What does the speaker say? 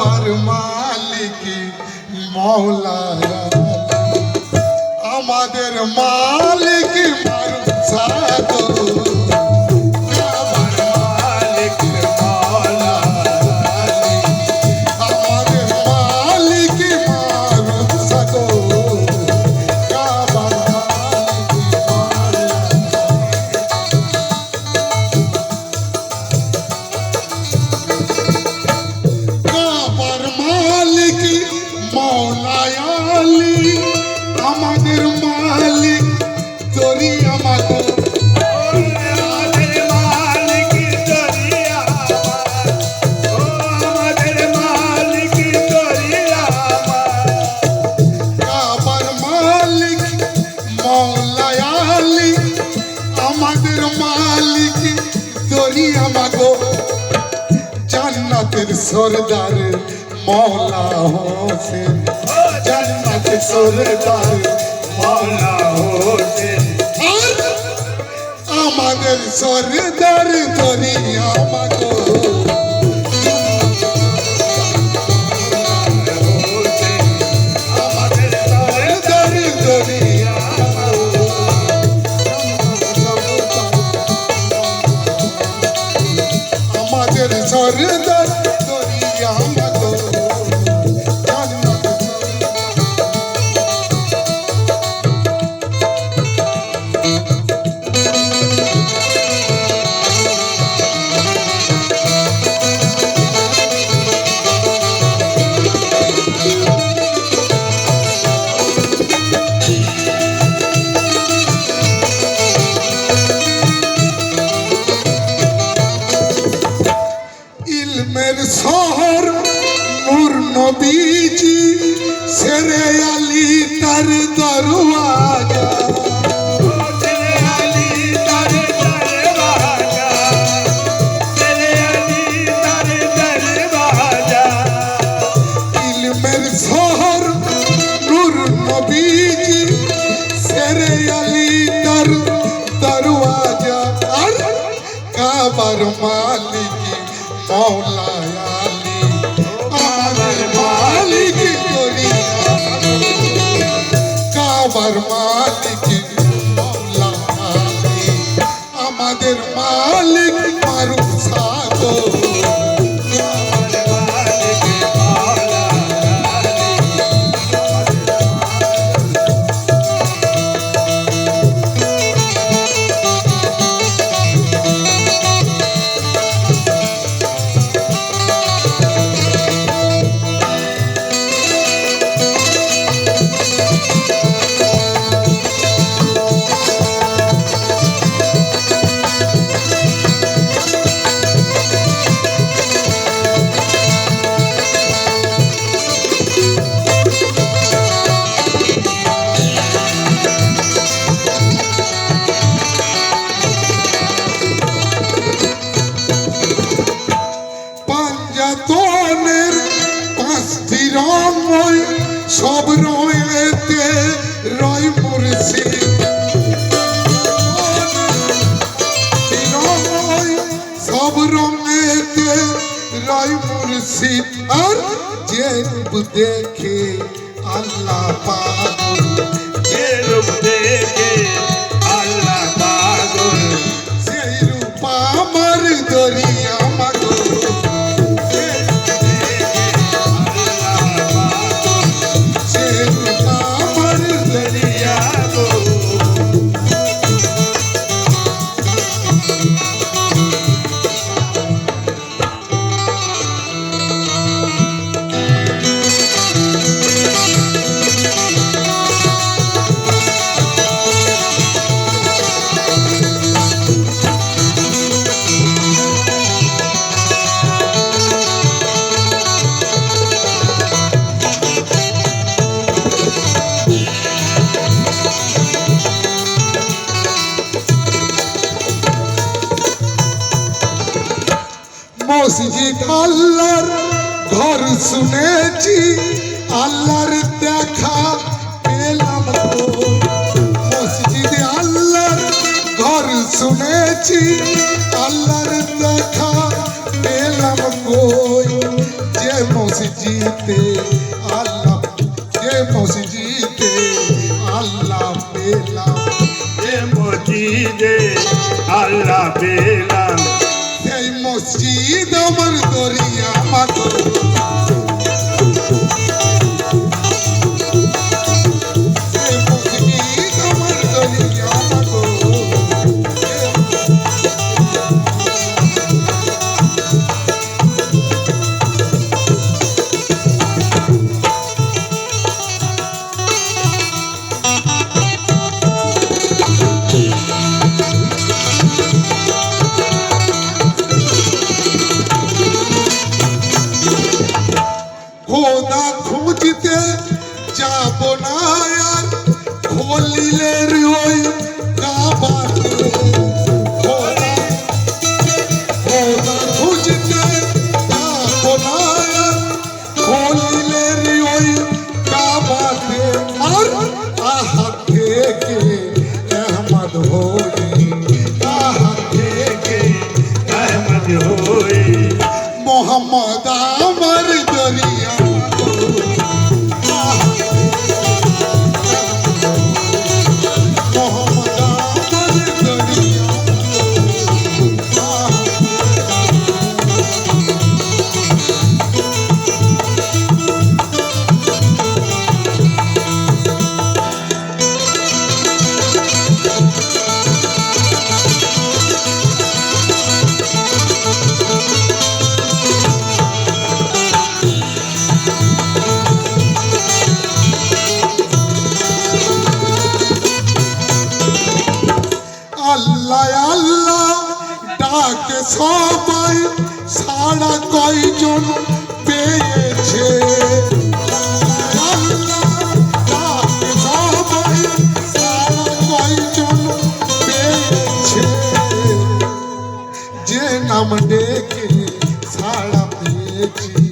কাবার মালিক মৌলা আমাদের মালিক মারুফ সাদো কাবার মালিক মৌলা আমাদের মালিক মারুফ সাদো কাবার মালিক মৌলা আলী আমাদের মালিক তোরি আমাদের মালিক তোরি আমাদের মালিক তোরি কাবার মালিক মৌলা আলী আমাদের মালিক তোরি আমাগো জান্নাতের সরদার মৌলা হোসেন জান্নাতের সরদার মৌলা হোসেন আমাদের সরদার ধরি আমাগো আমাদের সরদার ধরি আমাদের সরদার ধরি আমাগো ইলমের শহর নূর নবীজি শেরে আলী তার দরওয়াজা শেরে আলী তার দরওয়াজা শেরে আলী তার দরওয়াজা ইলমের শহর নূর নবীজি শেরে আলী তার দরওয়াজা আর কাবার মালিক মৌলা আলী আমাদের মালিক তোরি কাবার মালিক মৌলা আলী আমাদের মালিক মারুফ সাদো পাঞ্জাতনের পাঁচটি রঙ সব রয়েতে রয় মুর্শিদ সব রঙেতে রয় মুর্শিদ আর যে রূপ দেখে আল্লাহ পাগল যে রূপ দেখে আল্লাহ পাগল সেই রূপ আমার দরিয়া আমাগো মসজিদ আল্লাহর ঘর শুনেছি আল্লাহর দেখা পেলাম মসজিদ আল্লাহর ঘর শুনেছি আল্লাহর দেখা পেলাম কই যে মসজিদ মসজিদে আল্লাহ, যে মসজিদে আল্লাহ পেলাম, যে মসজিদে আল্লাহ পেলাম, এই মসজিদ আমার দরিয়া মাগো, এই মসজিদ আমার দরিয়া মাগো। খোদা খুঁজতে যাব না আর খলিলের ওই কাবাতে, খোদা খোদা খুঁজতে যাব না আর খলিলের ওই কাবাতে, আর আহা থেকে আহমদ হই, আহা থেকে আহমদ হয়ে মোহাম্মদ আমার দরিয়া মাগো, মোহাম্মদ আমার দরিয়া মাগো। আল্লাহ আল্লাহ ডাকে সবাই, সারা কয়জন পেয়েছে, আল্লাহ ডাকে সবাই, সারা কয়জন পেয়েছে, যে নাম ডেকে সাড়া পেয়েছি,